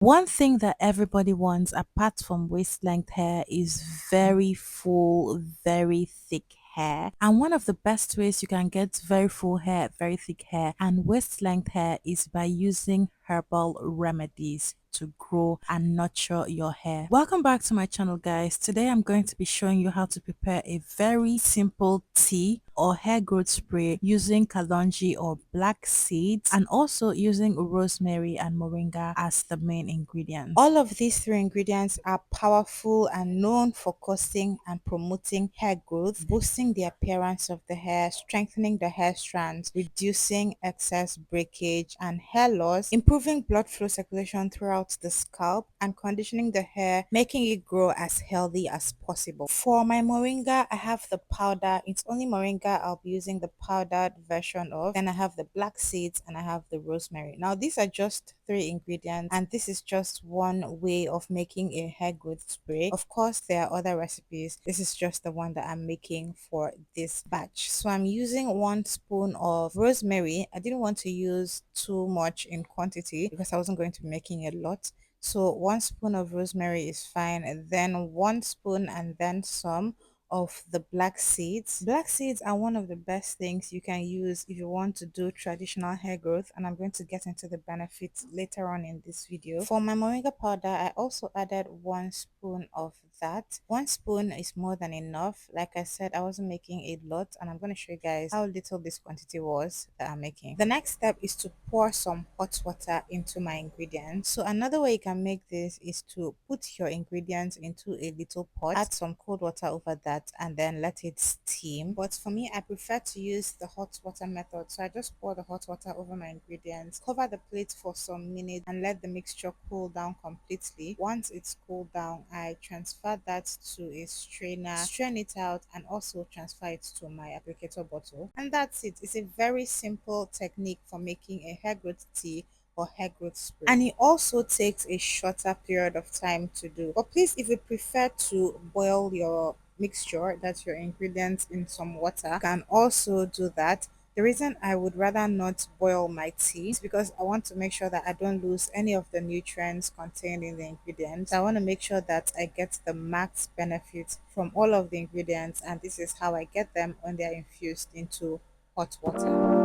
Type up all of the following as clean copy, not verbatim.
One thing that everybody wants apart from waist length hair is very full, very thick hair. And one of the best ways you can get very full hair, very thick hair, and waist length hair is by using herbal remedies to grow and nurture your hair. Welcome back to my channel, guys. Today I'm going to be showing you how to prepare a very simple tea or hair growth spray using kalonji or black seeds, and also using rosemary and moringa as the main ingredients. All of these three ingredients are powerful and known for causing and promoting hair growth, boosting the appearance of the hair, strengthening the hair strands, reducing excess breakage and hair loss, improving blood flow circulation throughout the scalp, and conditioning the hair, making it grow as healthy as possible. For my moringa, I have the powder. It's only moringa I'll be using the powdered version of. Then I have the black seeds and I have the rosemary. Now these are just three ingredients, and this is just one way of making a hair growth spray. Of course, there are other recipes. This is just the one that I'm making for this batch. So I'm using 1 spoon of rosemary. I didn't want to use too much in quantity because I wasn't going to be making a lot. So 1 spoon of rosemary is fine, and then 1 spoon and then some of the black seeds. Black seeds are one of the best things you can use if you want to do traditional hair growth, and I'm going to get into the benefits later on in this video. For my moringa powder, I also added 1 spoon of that. 1 spoon is more than enough. Like I said, I wasn't making a lot, and I'm going to show you guys how little this quantity was that I'm making. The next step is to pour some hot water into my ingredients. So another way you can make this is to put your ingredients into a little pot, add some cold water over that, and then let it steam. But for me, I prefer to use the hot water method. So I just pour the hot water over my ingredients, cover the plate for some minutes, and let the mixture cool down completely. Once it's cooled down, I transfer that to a strainer, strain it out, and also transfer it to my applicator bottle. And that's it. It's a very simple technique for making a hair growth tea or hair growth spray, and it also takes a shorter period of time to do. But please, if you prefer to boil your mixture, that's your ingredients, in some water, you can also do that. The reason I would rather not boil my tea is because I want to make sure that I don't lose any of the nutrients contained in the ingredients. I want to make sure that I get the max benefits from all of the ingredients, and this is how I get them when they are infused into hot water.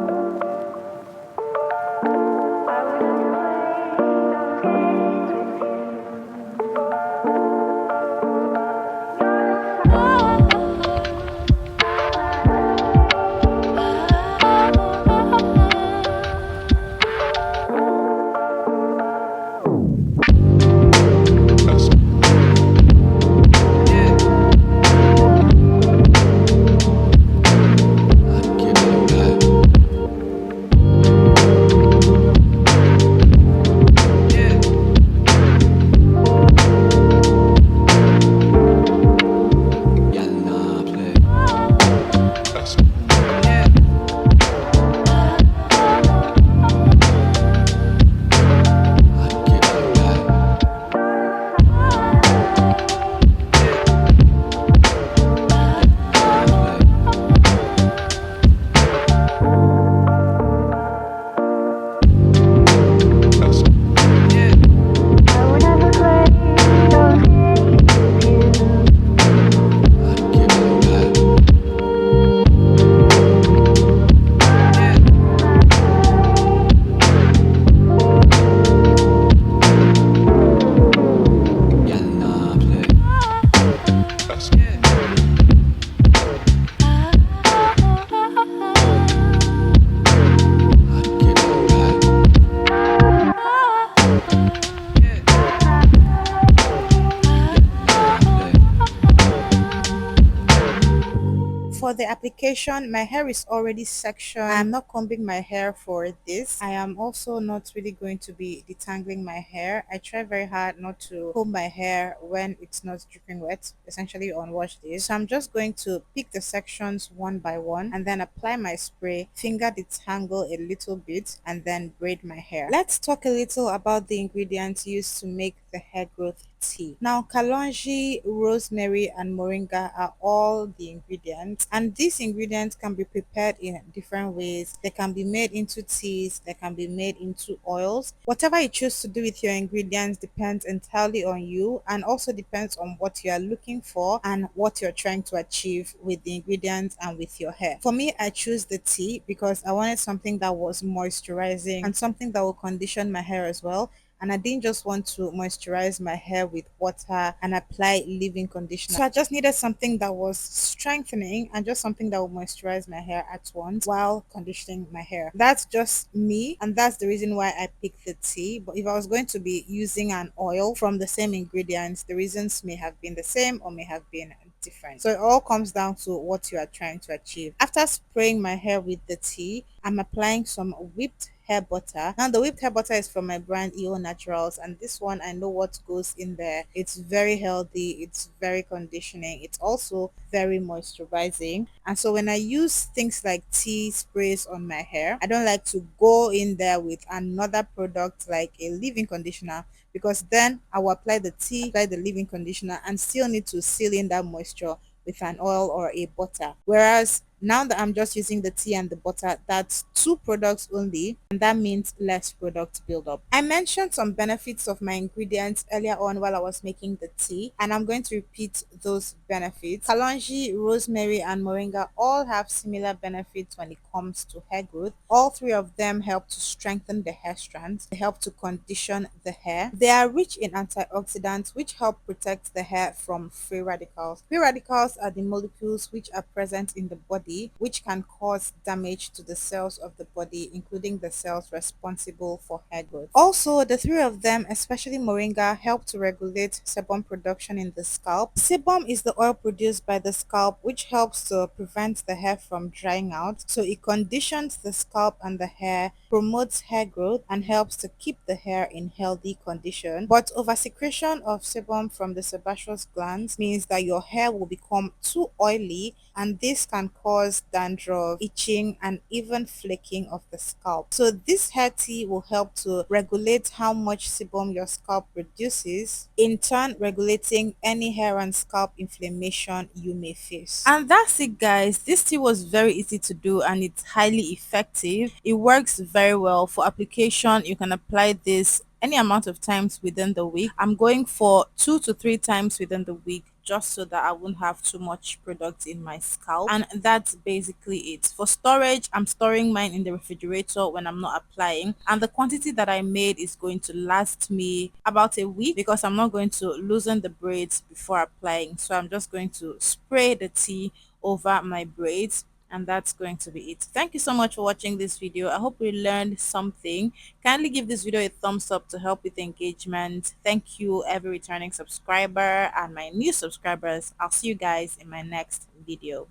For the application, my hair is already sectioned. I'm not combing my hair for this. I am also not really going to be detangling my hair. I try very hard not to comb my hair when it's not dripping wet, essentially on wash days. So I'm just going to pick the sections one by one and then apply my spray, finger detangle a little bit, and then braid my hair. Let's talk a little about the ingredients used to make the hair growth tea. Now, kalonji, rosemary, and moringa are all the ingredients, and these ingredients can be prepared in different ways. They can be made into teas, they can be made into oils. Whatever you choose to do with your ingredients depends entirely on you, and also depends on what you are looking for and what you're trying to achieve with the ingredients and with your hair. For me, I choose the tea because I wanted something that was moisturizing and something that will condition my hair as well, and I didn't just want to moisturize my hair with water and apply leave-in conditioner. So I just needed something that was strengthening and just something that would moisturize my hair at once while conditioning my hair. That's just me, and that's the reason why I picked the tea. But if I was going to be using an oil from the same ingredients, the reasons may have been the same or may have been different. So it all comes down to what you are trying to achieve. After spraying my hair with the tea, I'm applying some whipped hair butter. Now the whipped hair butter is from my brand EO Naturals, and this one I know what goes in there. It's very healthy, it's very conditioning, it's also very moisturizing. And so when I use things like tea sprays on my hair, I don't like to go in there with another product like a leave-in conditioner, because then I will apply the tea, apply the leave-in conditioner, and still need to seal in that moisture with an oil or a butter. Whereas now that I'm just using the tea and the butter, that's two products only, and that means less product buildup. I mentioned some benefits of my ingredients earlier on while I was making the tea, and I'm going to repeat those benefits. Kalonji, rosemary, and moringa all have similar benefits when it comes to hair growth. All three of them help to strengthen the hair strands. They help to condition the hair. They are rich in antioxidants, which help protect the hair from free radicals. Free radicals are the molecules which are present in the body, which can cause damage to the cells of the body, including the cells responsible for hair growth. Also, the three of them, especially moringa, help to regulate sebum production in the scalp. Sebum is the oil produced by the scalp, which helps to prevent the hair from drying out. So it conditions the scalp and the hair, promotes hair growth, and helps to keep the hair in healthy condition. But oversecretion of sebum from the sebaceous glands means that your hair will become too oily, and this can cause dandruff, itching, and even flaking of the scalp. So this hair tea will help to regulate how much sebum your scalp produces, in turn regulating any hair and scalp inflammation you may face. And that's it, guys. This tea was very easy to do and it's highly effective. It works very well for application. You can apply this any amount of times within the week. I'm going for 2 to 3 times within the week, just so that I won't have too much product in my scalp. And that's basically it. For storage, I'm storing mine in the refrigerator when I'm not applying, and the quantity that I made is going to last me about a week, because I'm not going to loosen the braids before applying. So I'm just going to spray the tea over my braids, and that's going to be it. Thank you so much for watching this video. I hope you learned something. Kindly give this video a thumbs up to help with engagement. Thank you, every returning subscriber and my new subscribers. I'll see you guys in my next video.